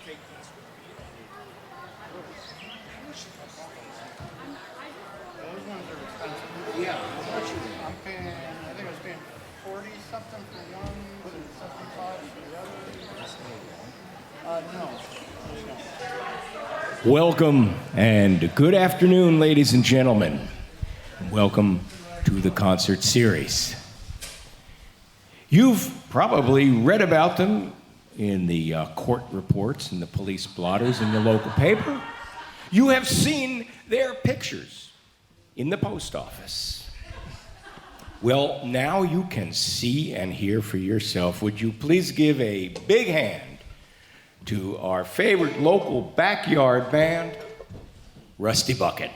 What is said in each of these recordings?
Those ones are expensive. Yeah, how much are they? I'm paying, I think I was paying 40 something for one and 75 for the other. No. Welcome and good afternoon, ladies and gentlemen. Welcome to the concert series. You've probably read about them in the court reports and the police blotters in the local paper. You have seen their pictures in the post office. Well, now you can see and hear for yourself. Would you please give a big hand to our favorite local backyard band, Rusty Bucket.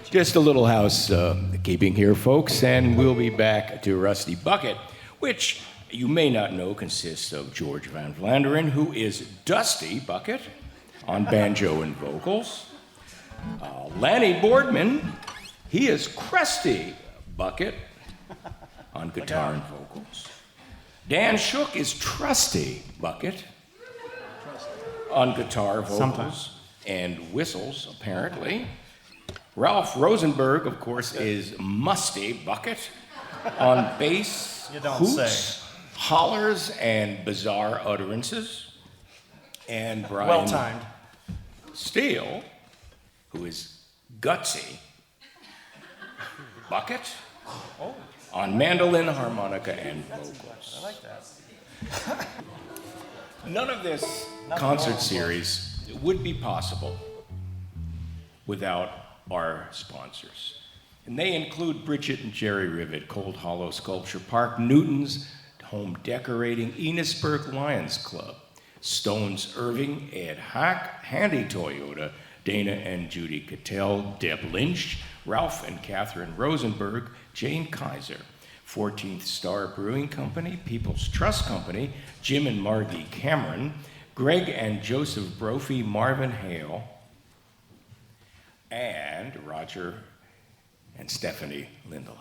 Just a little housekeeping here, folks, and we'll be back to Rusty Bucket, which you may not know consists of George Van Vlanderen, who is Dusty Bucket on banjo and vocals. Lanny Boardman, he is Krusty Bucket on guitar and vocals. Dan Shook is Trusty Bucket on guitar, vocals, and whistles, apparently. Ralph Rosenberg, of course, is Musty Bucket on bass, hoots, hollers, and bizarre utterances. And Brian Well-timed. Steele, who is Gutsy Bucket on mandolin, harmonica, and vocals. I like that. None of this concert series would be possible without our sponsors. And they include Bridget and Jerry Rivet, Cold Hollow Sculpture Park, Newton's Home Decorating, Enosburg Lions Club, Stones Irving, Ed Hack, Handy Toyota, Dana and Judy Cattell, Deb Lynch, Ralph and Catherine Rosenberg, Jane Kaiser, 14th Star Brewing Company, People's Trust Company, Jim and Margie Cameron, Greg and Joseph Brophy, Marvin Hale, and Roger and Stephanie Lindelof.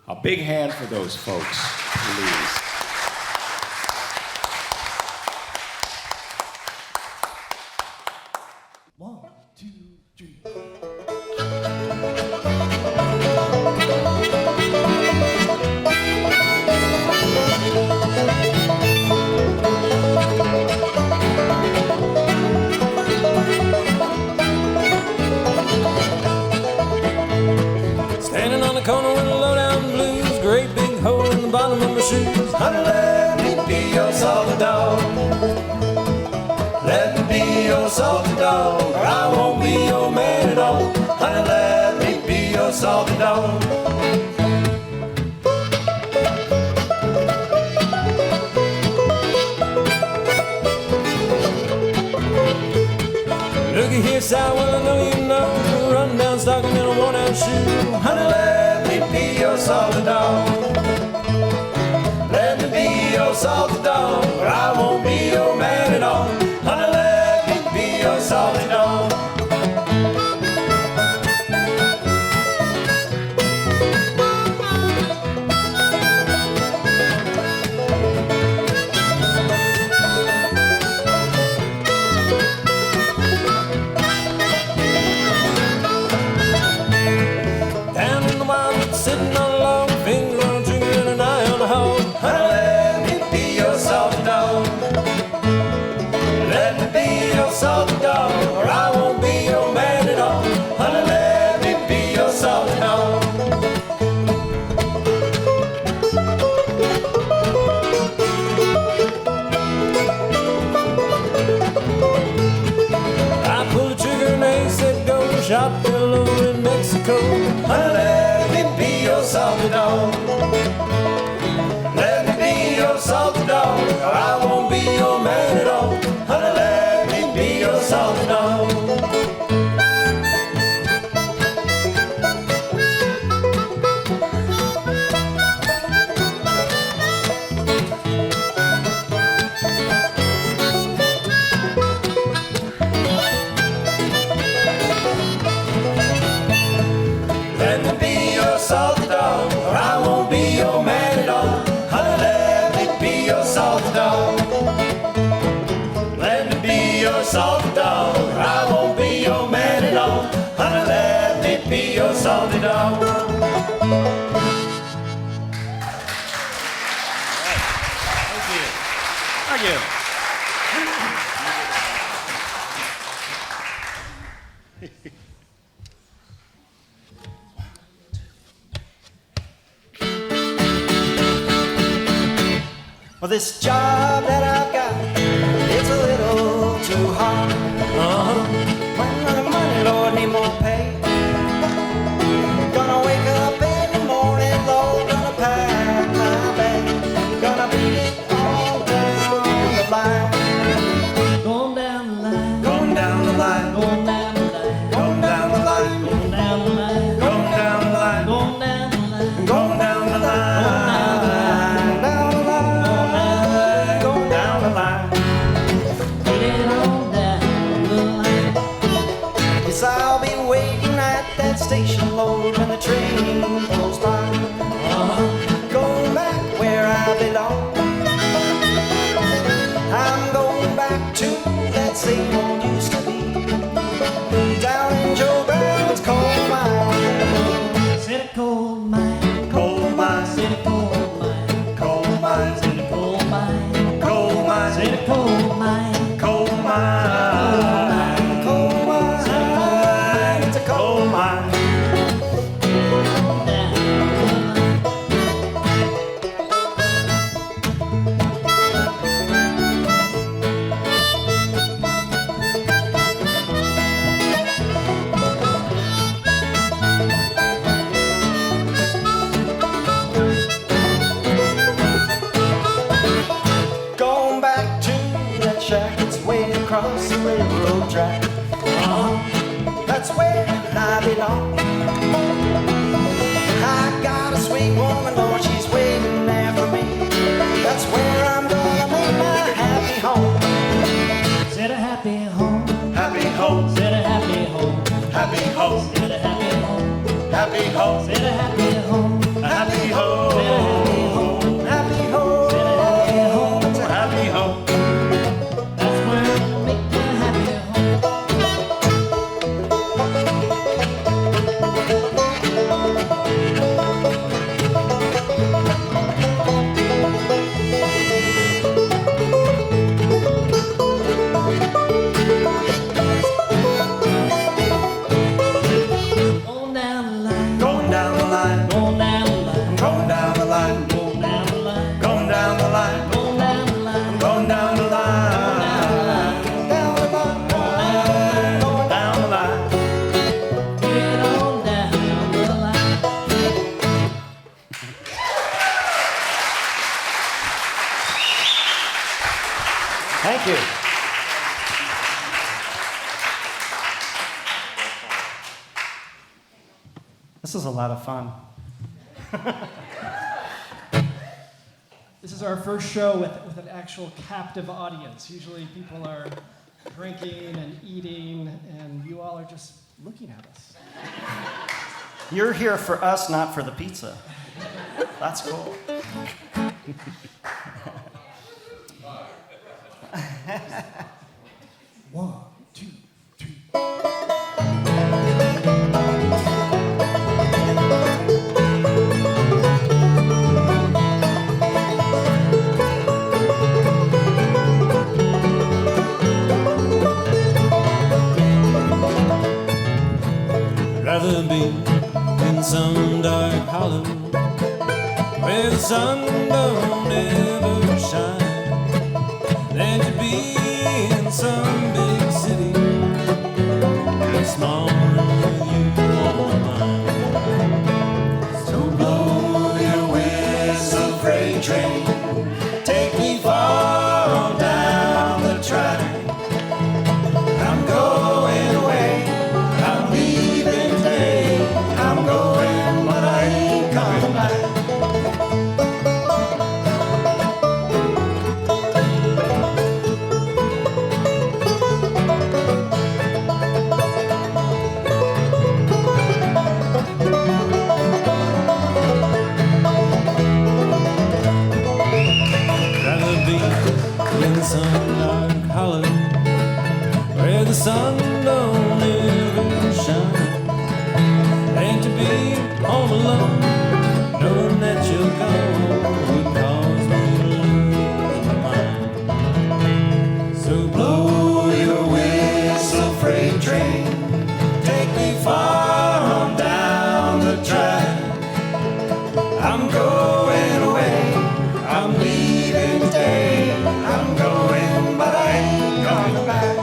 A big hand for those folks, please. One, two, three. Standing on the corner with a low-down blues, great big hole in the bottom of my shoes. Honey, let me be your salty dog. Let me be your salty dog, or I won't be your man at all. Honey, let me be your salty dog. Looky here, Si, well I know you know, run down stocking in a worn-out shoe. Honey, let me be your salty dog. Let me be your salty dog, or I won't be your man at all. Honey, let me be your salty dog. Down in the wild, sitting on a log, finger on a trigger and an eye on the hog. Honey, let me be your salty dog. Let me be your salty dog, or I won't be your man at all. Honey, let me be your salty dog. I pulled the trigger and they said go. Shot Bill over in Mexico. Honey, let me be your salty dog. Let me be your salty dog, or I won't be your man at all. Honey, let me be your salty dog. Let me be your salty dog, or I won't be your man at all. Honey, let me be your salty dog. Let me be your salty dog, or I won't be your man at all. Honey, let me be your salty dog. Thank you. Well, this job that I've got, it's a little too hard. When the money, Lord, need more pay. Gonna wake up in the morning, Lord, gonna pack my bag. Gonna beat it all down the line. Going down the line, Going down the line, going down the line, going down the line. going down the line. belong. I'm going back to that same old used to be, down in Joe Brown's coal mine. City coal mine, Coal mine, city coal mine, coal mine, city coal mine, coal mine, city coal mine, coal mine, coal mine, it's a coal mine. Going back to that shack, it's way across the railroad track. That's where I belong. I got a sweet woman, Lord, she's waiting there for me. That's where I'm gonna make my happy home. City happy home, Happy home, city happy home, happy home, city happy home, happy home, city happy home, happy home, happy home, it's a happy home. that's where I make my happy home. Going down the line, Going down the line, going down the line, going down the line, going down the line, going down the line, going down the line, going down the line, down the line, going down the line. get on down the line. Thank you. This is a lot of fun. This is our first show with an actual captive audience. Usually people are drinking and eating, and you all are just looking at us. You're here for us, not for the pizza. That's cool. One, two, three. Rather be in some dark hollow where the sun don't ever shine than to be in some big city in a small room with you on my mind. So blow your whistle, freight train, take me far on down the track. I'm going away, I'm leaving today. I'm going, but I ain't coming back. Rather be in some dark hollow where the sun don't ever shine and to be home alone, knowing that you're gone would cause me to lose my mind. So blow your whistle, freight train, take me far on down the track. I'm going away, I'm leaving today. I'm going, but I ain't coming back.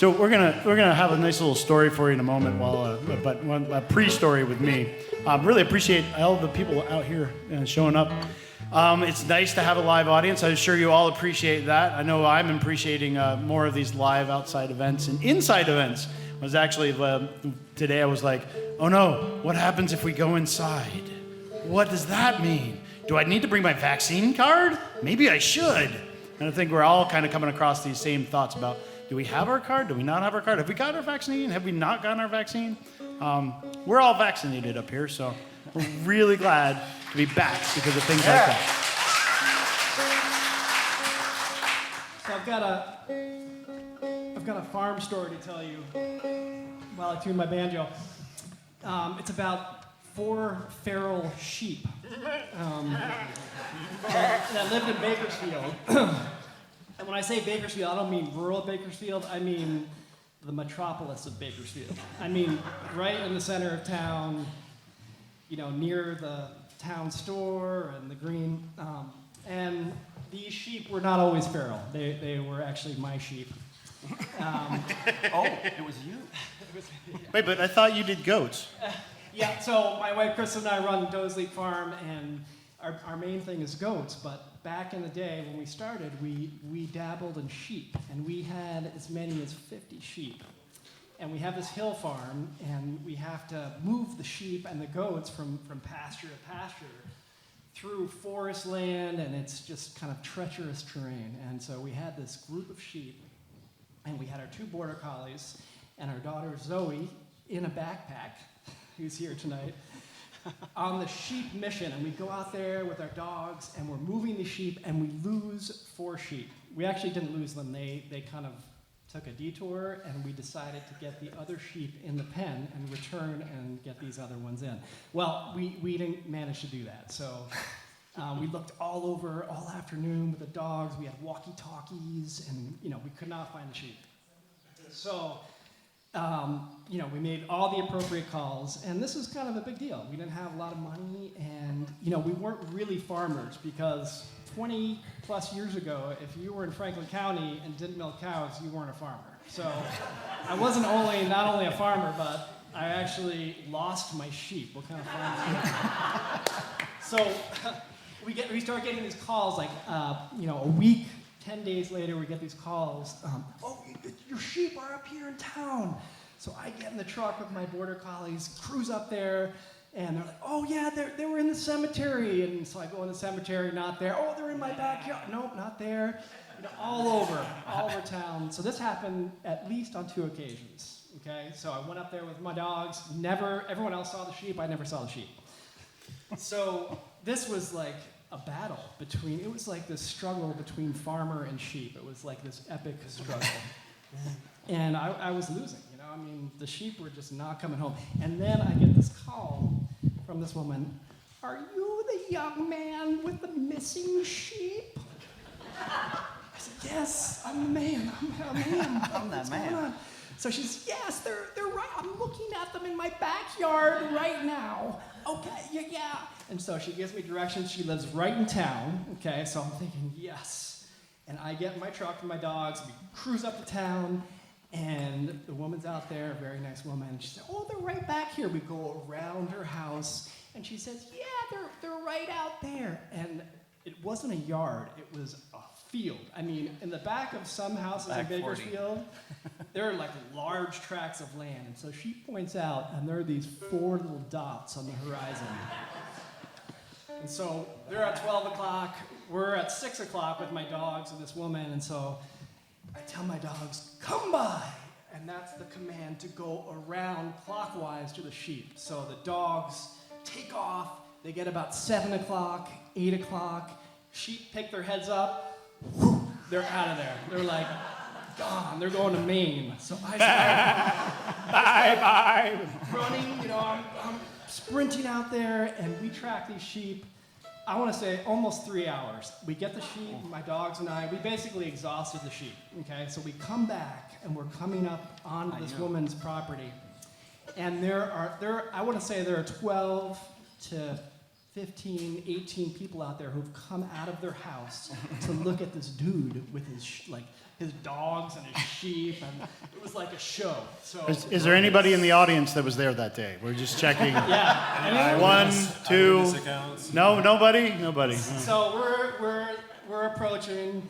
So we're gonna have a nice little story for you in a moment, but a pre-story with me. Really appreciate all the people out here showing up. It's nice to have a live audience. I'm sure you all appreciate that. I know I'm appreciating more of these live outside events and inside events. I was actually today I was like, oh no, what happens if we go inside? What does that mean? Do I need to bring my vaccine card? Maybe I should. And I think we're all kind of coming across these same thoughts about, do we have our card? Do we not have our card? Have we got our vaccine? Have we not gotten our vaccine? We're all vaccinated up here, so we're really glad to be back because of things like that. So I've got a farm story to tell you while I tune my banjo. It's about 4 feral sheep that lived in Bakersfield. And when I say Bakersfield, I don't mean rural Bakersfield. I mean the metropolis of Bakersfield. I mean right in the center of town, near the town store and the green. And these sheep were not always feral. They were actually my sheep. Oh, it was you. Wait, but I thought you did goats. Yeah, so my wife Krista and I run Doe's Leap Farm, and our main thing is goats. But back in the day when we started, we dabbled in sheep, and we had as many as 50 sheep. And we have this hill farm, and we have to move the sheep and the goats from pasture to pasture through forest land, and it's just kind of treacherous terrain. And so we had this group of sheep, and we had our 2 border collies and our daughter Zoe in a backpack, who's here tonight, on the sheep mission. And we go out there with our dogs, and we're moving the sheep, and we lose 4 sheep. We actually didn't lose them. They kind of took a detour, and we decided to get the other sheep in the pen and return and get these other ones in. Well, we didn't manage to do that. So we looked all over all afternoon with the dogs. We had walkie-talkies, and we could not find the sheep. So we made all the appropriate calls, and this was kind of a big deal. We didn't have a lot of money, and we weren't really farmers, because 20 plus years ago, if you were in Franklin County and didn't milk cows, you weren't a farmer. So I wasn't not only a farmer, but I actually lost my sheep. What kind of farmer am I? So we start getting these calls like a week, 10 days later, we get these calls. Your sheep are up here in town. So I get in the truck with my border collies, cruise up there, and they're like, oh yeah, they were in the cemetery. And so I go in the cemetery, not there. Oh, they're in my backyard. Nope, not there. All over town. So this happened at least on 2 occasions. Okay, so I went up there with my dogs. Everyone else saw the sheep. I never saw the sheep. So this was like a battle it was like this struggle between farmer and sheep. It was like this epic struggle. And I was losing, the sheep were just not coming home. And then I get this call from this woman, are you the young man with the missing sheep? I said, yes, I'm the man. I'm that man. Going on? So she says, yes, they're right. I'm looking at them in my backyard right now. Okay, yeah. And so she gives me directions. She lives right in town. Okay, so I'm thinking, yes. And I get in my truck with my dogs. We cruise up to town. And the woman's out there, a very nice woman. She said, oh, they're right back here. We go around her house. And she says, yeah, they're right out there. And it wasn't a yard. It was a field. In the back of some houses in Bakersfield, there are like large tracts of land. And so she points out, and there are these 4 little dots on the horizon. And so they're at 12 o'clock. We're at 6 o'clock with my dogs and this woman. And so I tell my dogs, come by. And that's the command to go around clockwise to the sheep. So the dogs take off. They get about 7 o'clock, 8 o'clock. Sheep pick their heads up. Whew, they're out of there. They're like gone. They're going to Maine. So I start bye. Running, I'm sprinting out there, and we track these sheep. I want to say almost 3 hours. We get the sheep, my dogs and I, we basically exhausted the sheep, okay? So we come back, and we're coming up onto this woman's property. And I want to say there are 12 to 15, 18 people out there who've come out of their house to look at this dude with his dogs and his sheep, and it was like a show. So Is there anybody in the audience that was there that day? We're just checking. yeah. One, two. No, nobody. So we're approaching.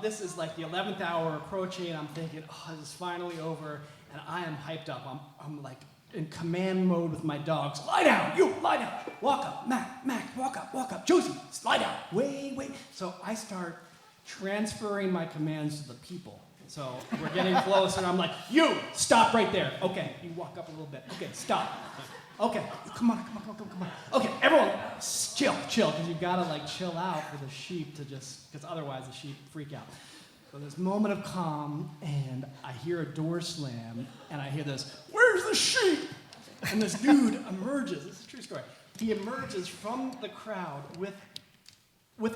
This is like the 11th hour approaching. I'm thinking, oh, this is finally over, and I am hyped up. I'm like in command mode with my dogs. Lie down, you lie down. Walk up, Mac, walk up. Josie, lie down. Wait. So I start transferring my commands to the people. So we're getting closer, and I'm like, you stop right there. Okay, you walk up a little bit. Okay, stop. Okay, come on. Okay, everyone, chill, because you gotta like chill out for the sheep to because otherwise the sheep freak out. So this moment of calm, and I hear a door slam, and I hear this, where's the sheep? And this dude emerges, this is a true story. He emerges from the crowd with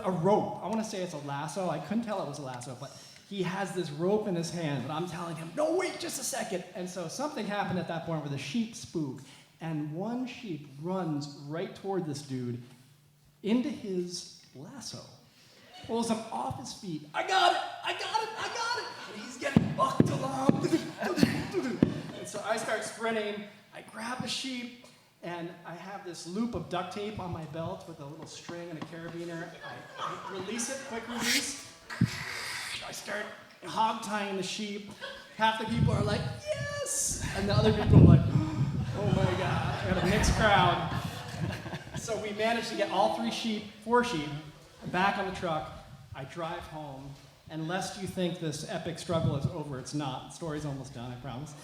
a rope. I wanna say it's a lasso, I couldn't tell it was a lasso, but he has this rope in his hand, and I'm telling him, no, wait just a second. And so something happened at that point where the sheep spook, and one sheep runs right toward this dude into his lasso. Pulls him off his feet. I got it. And he's getting bucked along. And so I start sprinting. I grab the sheep, and I have this loop of duct tape on my belt with a little string and a carabiner. I release it, quick release. I start hog tying the sheep. Half the people are like, yes! And the other people are like, oh my God. I got a mixed crowd. So we managed to get all 4 sheep, back on the truck. I drive home, and lest you think this epic struggle is over, it's not. The story's almost done, I promise.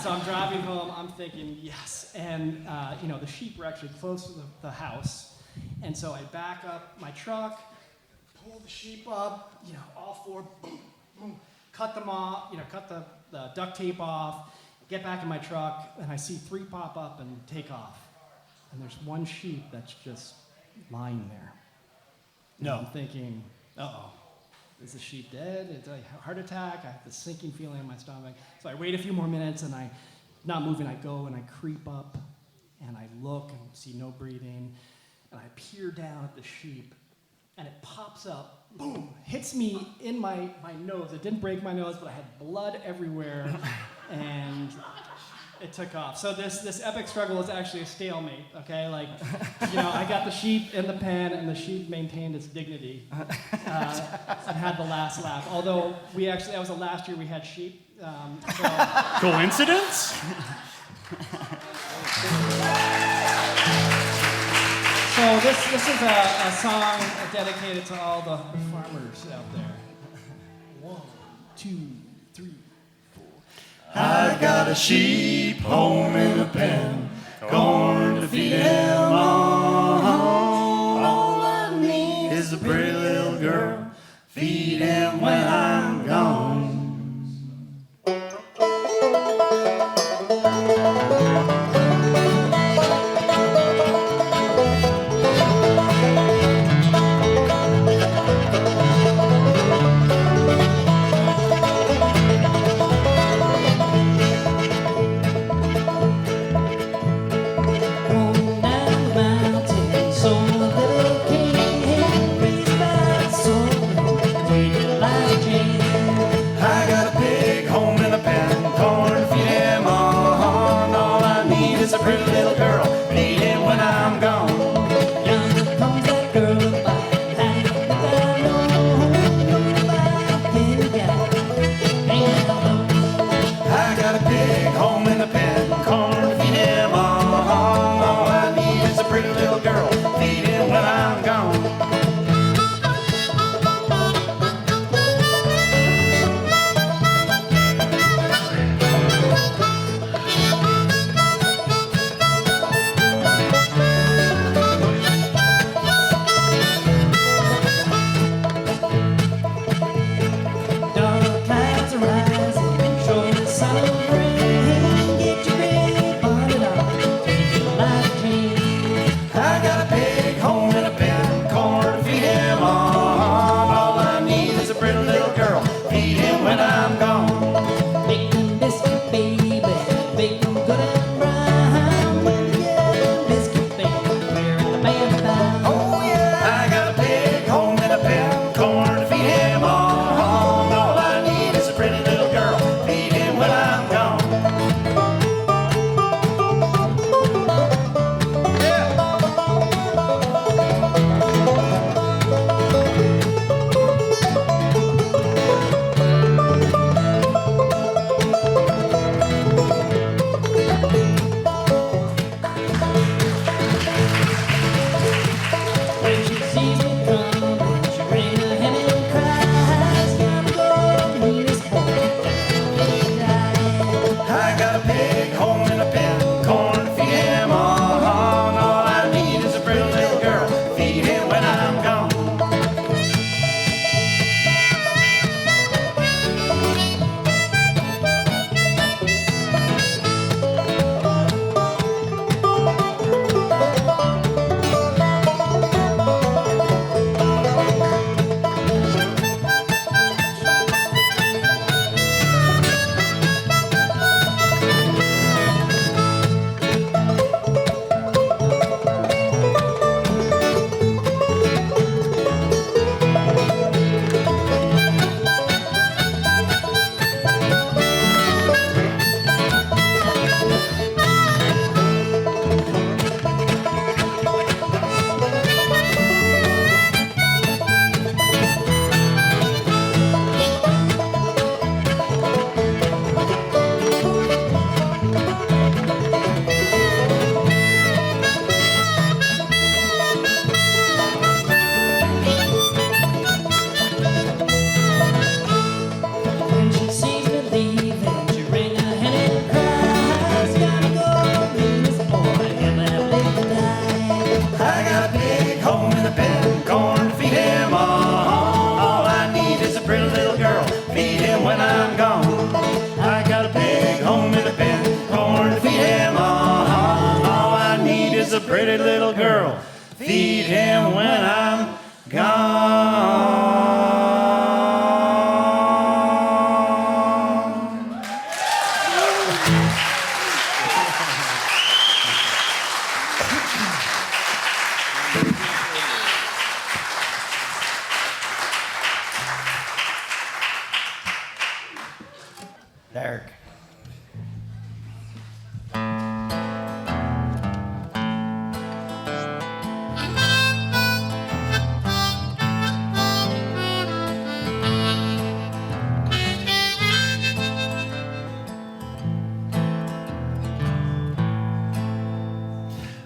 So I'm driving home, I'm thinking, yes. And the sheep were actually close to the house. And so I back up my truck, pull the sheep up, all 4, boom, boom, cut them off, cut the duct tape off, get back in my truck, and I see 3 pop up and take off. And there's one sheep that's just lying there. No. I'm thinking, uh-oh, is the sheep dead? Is it a heart attack? I have this sinking feeling in my stomach. So I wait a few more minutes, and not moving, I go and I creep up, and I look and see no breathing, and I peer down at the sheep, and it pops up, boom, hits me in my nose. It didn't break my nose, but I had blood everywhere, and it took off. So this epic struggle was actually a stalemate, okay? I got the sheep in the pen, and the sheep maintained its dignity and had the last laugh. Although that was the last year we had sheep. Coincidence? So this is a song dedicated to all the farmers out there. 1, 2, 3, 4. I got a sheep home in a pen, corn to feed him on. All I need is a pretty little girl, feed him when I'm gone. I got a pig home in a pen, corn feed him on. All I need is a pretty little girl, feed him when I'm gone. Yonder comes that girl by, and I know about penny I got a pig home in a pen, corn feed him on. All I need is a pretty little girl, feed him when I'm gone. Dark clouds are rising, show the sun of rain. Get your big bonnet on, take your life change. I got a pig home in a pen, corn when I'm gone. Derek.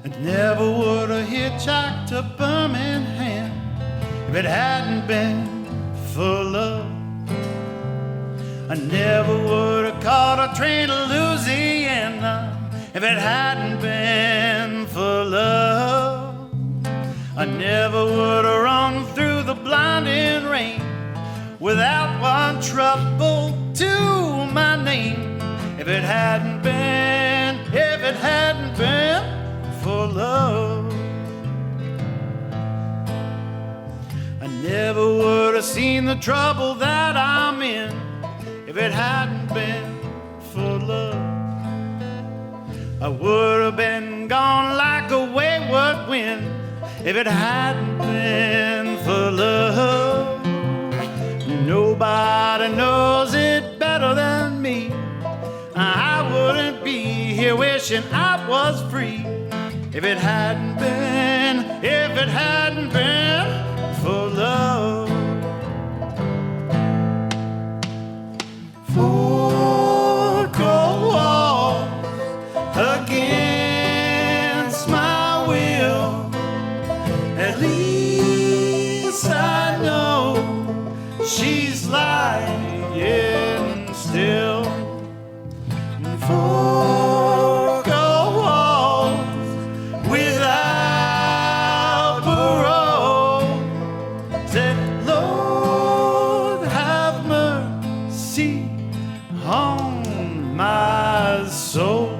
I never would have hitchhiked to Birmingham if it hadn't been for love. I never would have caught a train to Louisiana if it hadn't been for love. I never would have run through the blinding rain without one trouble to my name if it hadn't been for love. I never would have seen the trouble that I'm in if it hadn't been for love. I would have been gone like a wayward wind if it hadn't been for love. Nobody knows it better than me. I wouldn't be here wishing I was free if it hadn't been for love. Four cold walls against my will. At least I know she's lying still. Four cold walls without parole. Said, Lord, have mercy on my soul.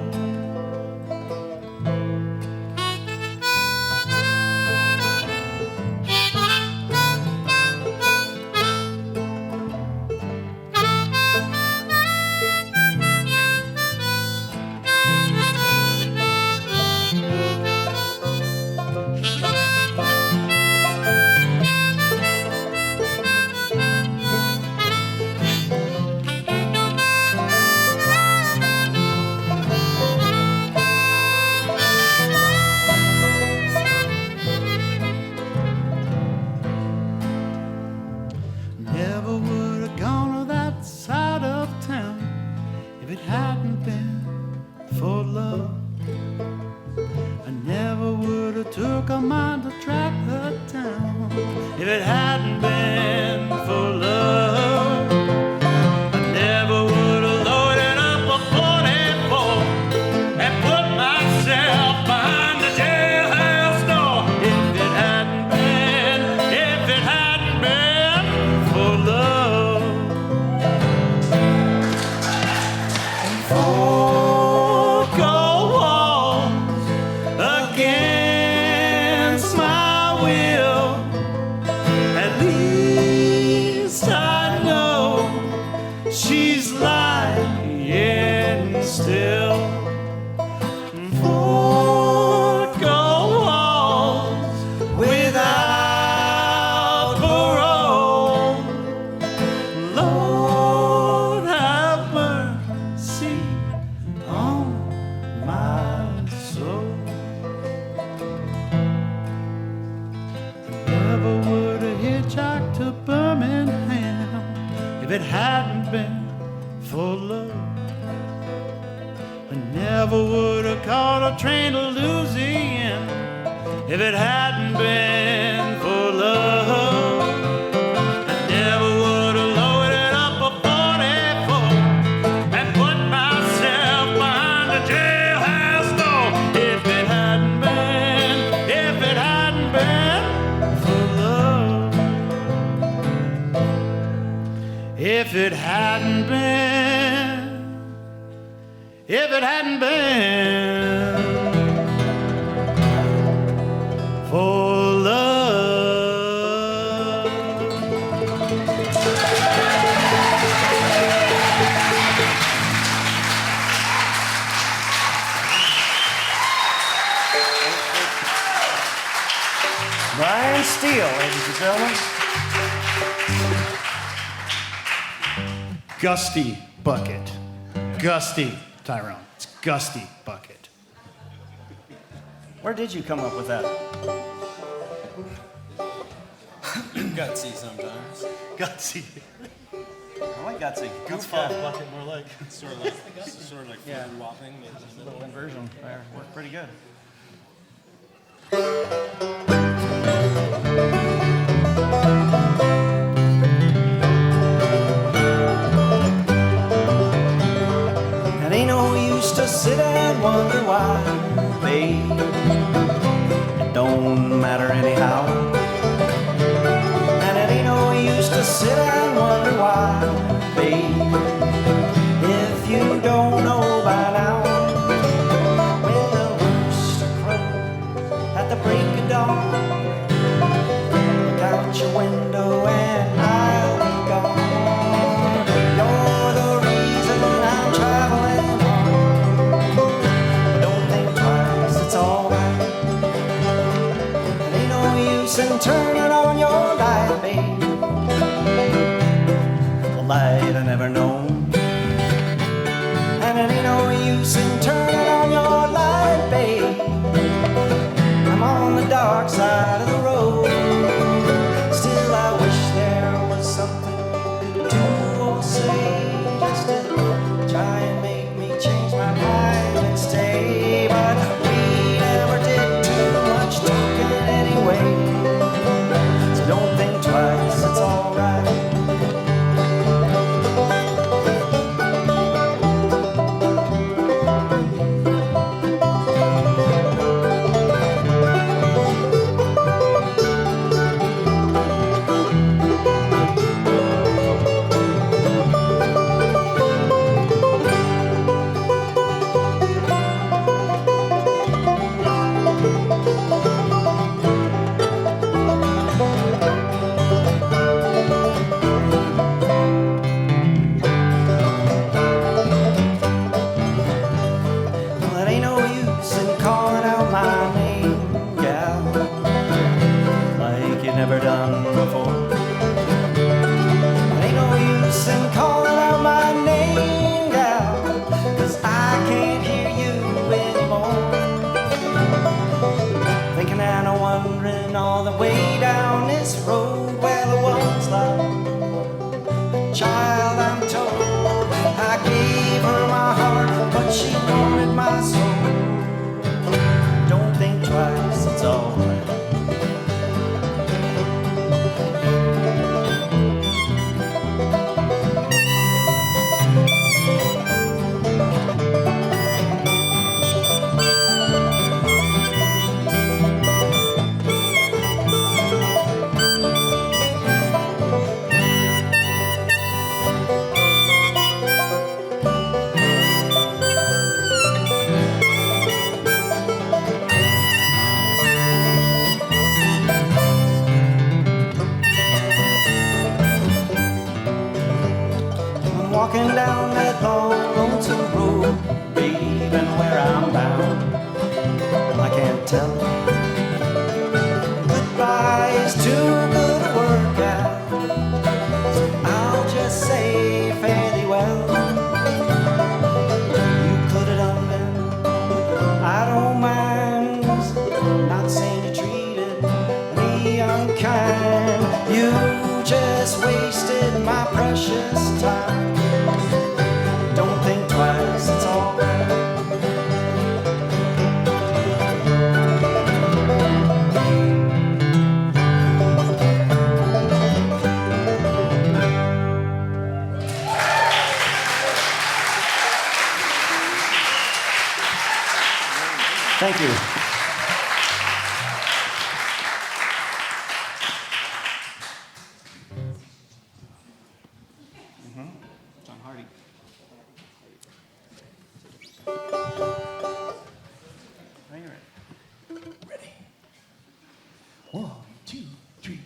Never would have gone to that side of town if it hadn't been for love. I never would have took a mind to track her down if it hadn't been for love. I never would have loaded up a 44 and put myself behind the jailhouse door if it hadn't been for love. Four cold walls against my will. At least I know she's lying still. Four cold walls without parole. Lord, have mercy on my soul. Never would have hitchhiked to Birmingham if it hadn't been for love. I never would have caught a train to Louisiana if it hadn't been for love. I never would have loaded up a 44 and put myself behind the jailhouse door if it hadn't been for love. If it hadn't been for love. Steele, ladies and gentlemen. Gusty Bucket. Gusty, Tyrone. It's Gusty Bucket. Where did you come up with that? Gutsy sometimes. Gutsy. I like gutsy. Goofball Bucket, more like. Sort of like Yeah. food whopping. A little inversion there. Worked pretty good. It ain't no use to sit and wonder why, babe. It don't matter anyhow. And it ain't no use to sit and wonder why, babe. If you don't know by now, when the rooster crows at the break of dawn, look out your window and I'll be gone. You're the reason I'm traveling on. But don't think twice, it's alright. It ain't no use in turning on your light, babe. The light I never known. And it ain't no use in turning on your light, babe. I'm on the dark side of the road. Still I wish there was something to do or say, just to try and make me change my mind and stay. But we never did too much talking anyway. So don't think twice, it's alright. Well, it ain't no use in calling out my name, gal, like you never done before. It ain't no use in calling out my name, gal, 'cause I can't hear you anymore. Thinking and I'm wondering all the way down this road where the one's like a child, I'm told. I gave her my heart, but she wanted my soul. Don't think twice, it's alright. I'm walking down that long lonesome road, babe, and where I'm bound, I can't tell. Goodbye is too good a work out, so I'll just say fare thee well. You could have done better, I don't mind. Not saying you treated me unkind. You just wasted my precious time. Don't think twice, it's alright. Thank you. John Hardy. Are you ready? One, two, three.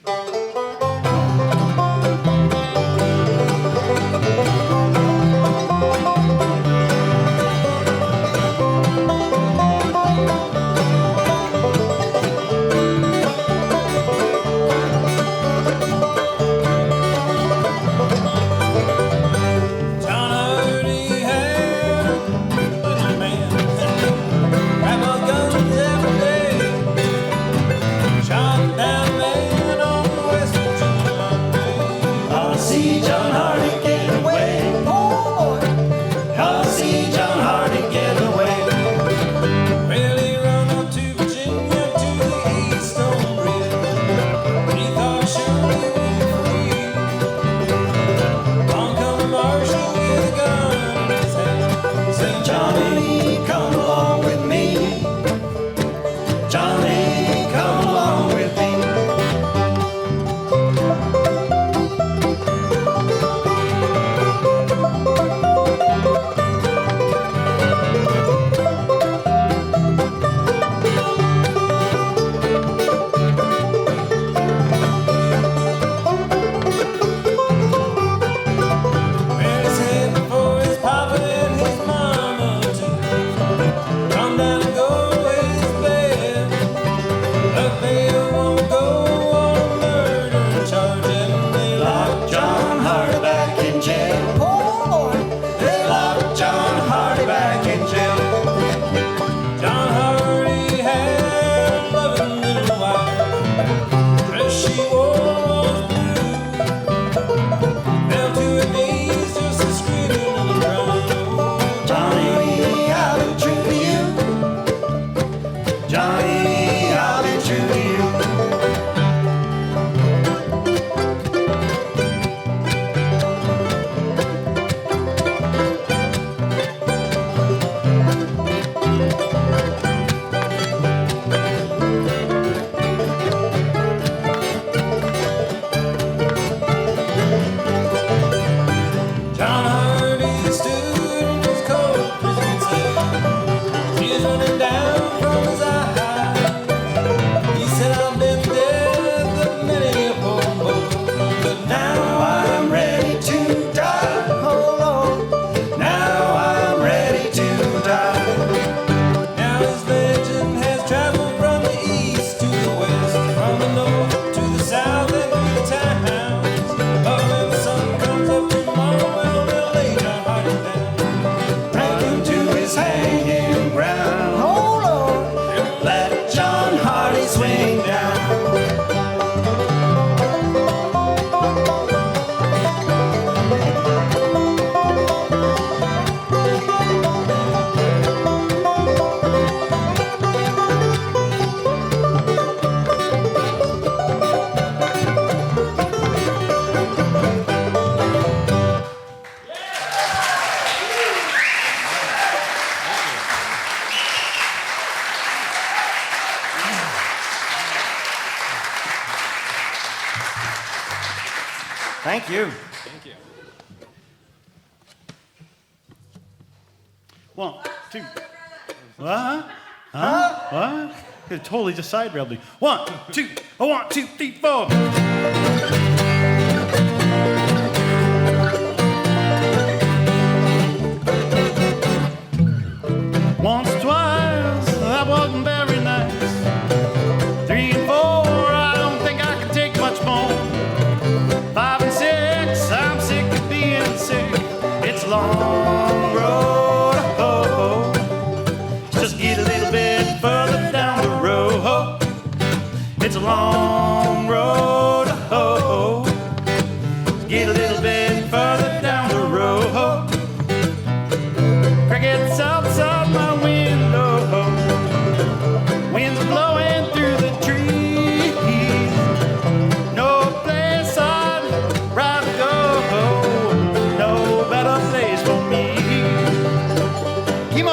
Thank you. Thank you. 1, 2. What? Huh? What? It totally just side railed me. 1, 2. 1, 2, 3, 4. Once, twice, that wasn't very nice. 3 and 4, I don't think I can take much more. 5 and 6, I'm sick of being sick. It's a long road home. Just get a little bit further down the road. It's a long road home. Get a little bit further down the road. Crickets outside my window. Winds blowing through the trees. No place I'd rather go. No better place for me. Keep on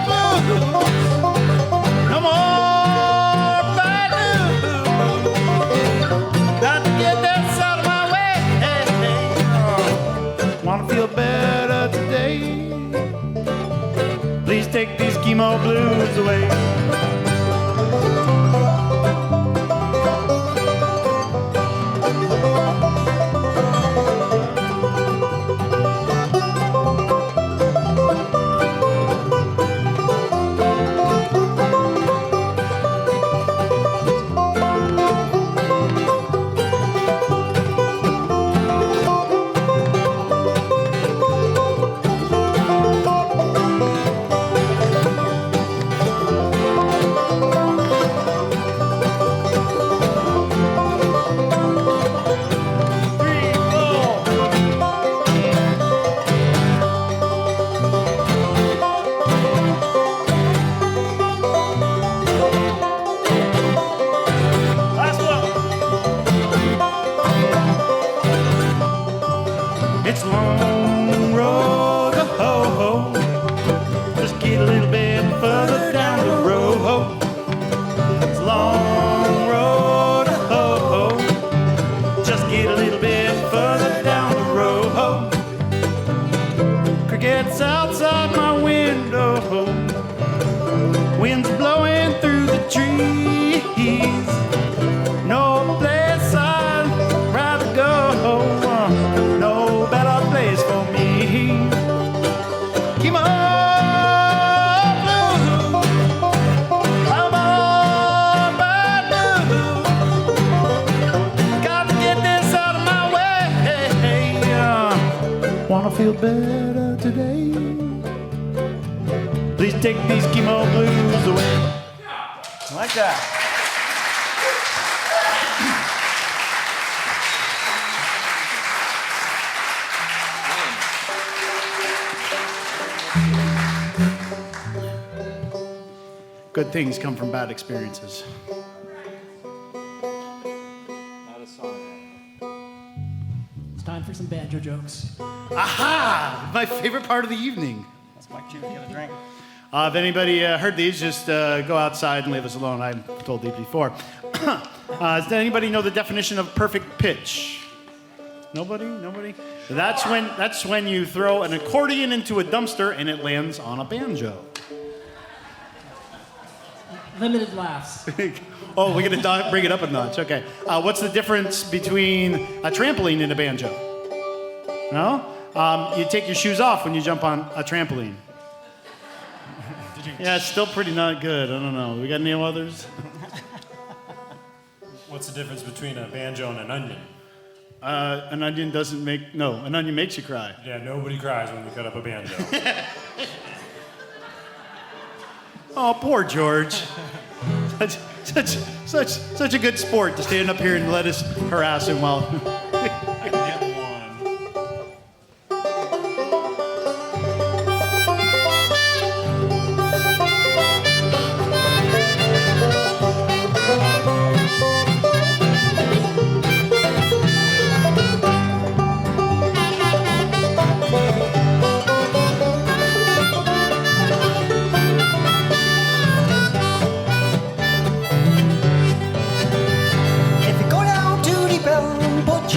blues. No more bad news. Got to get this out of my way. Wanna feel better today? Please take these chemo blues away. Last one. It's a long road to hoe. Just get a little bit further down the road. It's a long road to hoe. Just get a little bit further down the road. Crickets outside my window. Winds blowing through the trees. No place I'd rather go. No better place for me. Keep on blues. I'm on bad news. Got to get this out of my way. Wanna feel better today? Please take these chemo blues away. I like that. Good things come from bad experiences. Not a song. It's time for some banjo jokes. Aha! My favorite part of the evening. That's my cue to get a drink. If anybody heard these, just go outside and leave us alone. I've told these before. Does anybody know the definition of perfect pitch? Nobody? Nobody? That's when you throw an accordion into a dumpster and it lands on a banjo. Limited laughs. Oh, we're gonna bring it up a notch. Okay. What's the difference between a trampoline and a banjo? No? You take your shoes off when you jump on a trampoline. Yeah, it's still pretty not good. I don't know. We got any others? What's the difference between a banjo and an onion? An onion doesn't make, no, an onion makes you cry. Yeah, nobody cries when we cut up a banjo. Oh, poor George. Such a good sport to stand up here and let us harass him while. I can get one. If you go down to the bell and put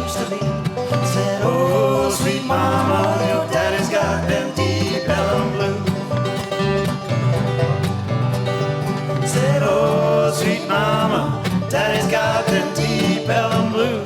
used to be. Said, oh, sweet mama, your daddy's got them deep Ellen blues. Said, oh, sweet mama, daddy's got them deep Ellen blues.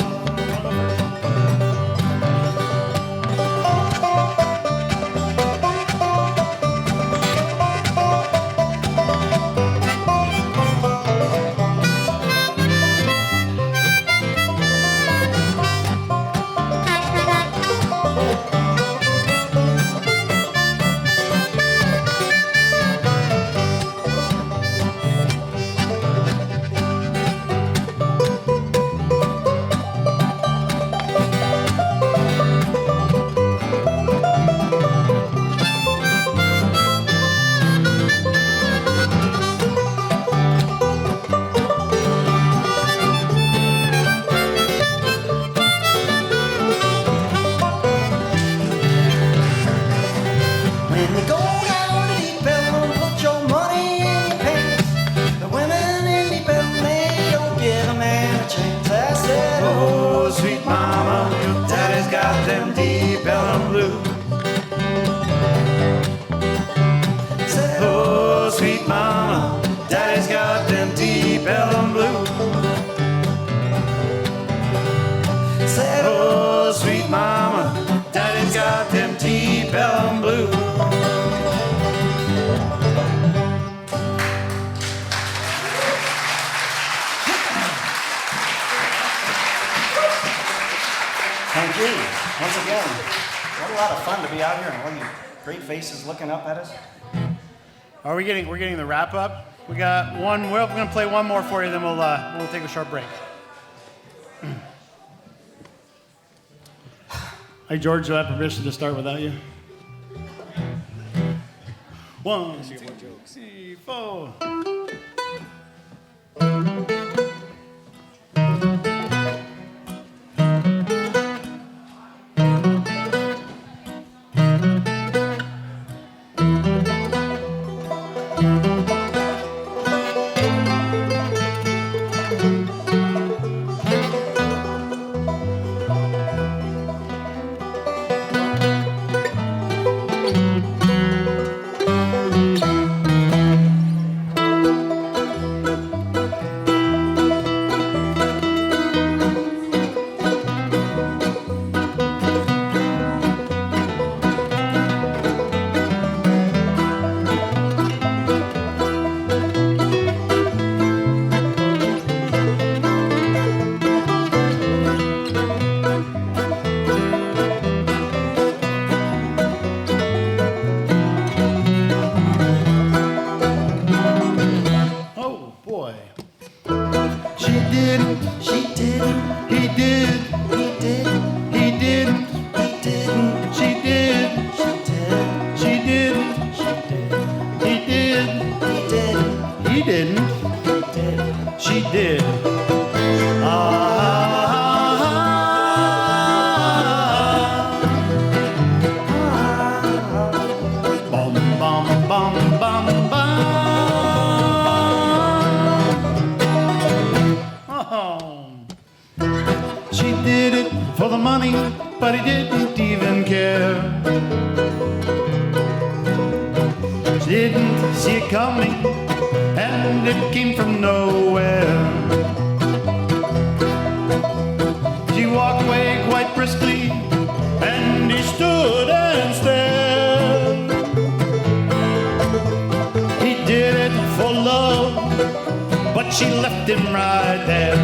When you go down to Deep Ellum, put your money in your pants. The women in Deep Ellum, they don't give a man a chance. I said, oh, sweet mama, your daddy's got them Deep Ellum blues. Said, oh, sweet mama, daddy's got them Deep Ellum blues. Said, oh, sweet mama, daddy's got them Deep Ellum blues. Thank you. Once again, what a lot of fun to be out here and all you great faces looking up at us. We're getting the wrap up. We got one. We're going to play one more for you, then we'll take a short break. Hey, George, do I have permission to start without you? 1, 2, 3, 4. But he didn't even care. She didn't see it coming, and it came from nowhere. She walked away quite briskly, and he stood and stared. He did it for love, but she left him right there.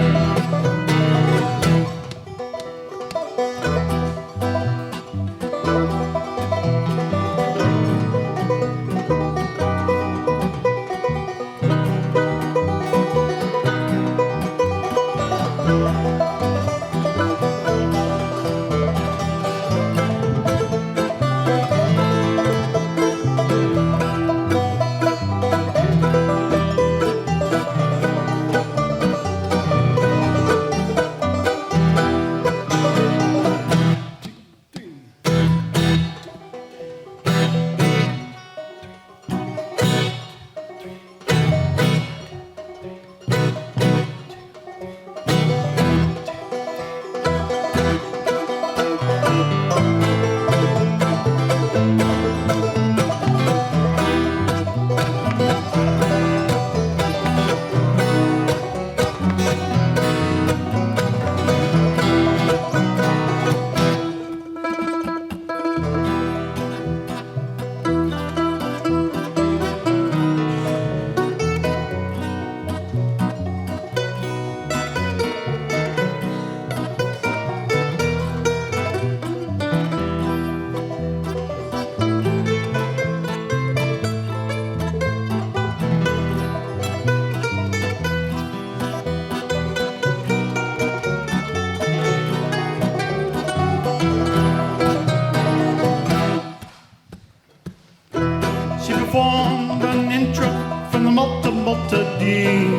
dean.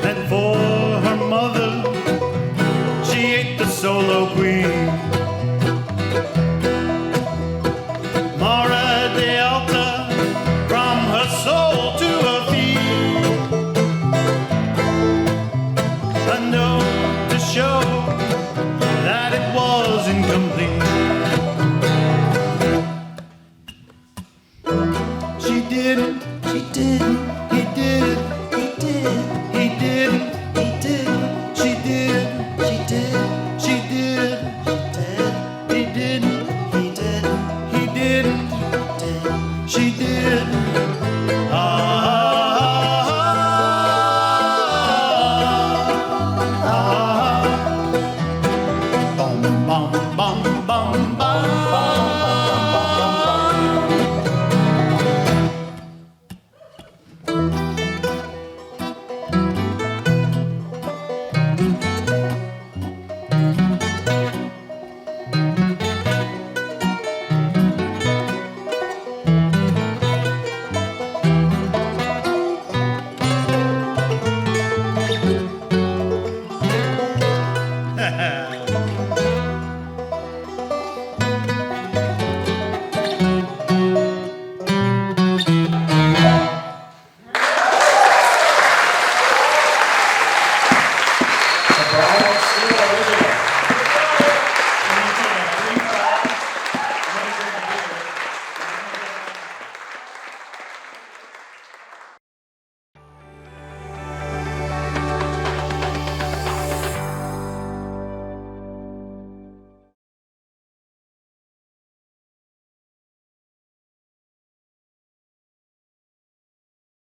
And for her mother, she ate the solo queen. Mara de Alta, from her soul to her feet. A note to show that it was incomplete. She didn't, he did.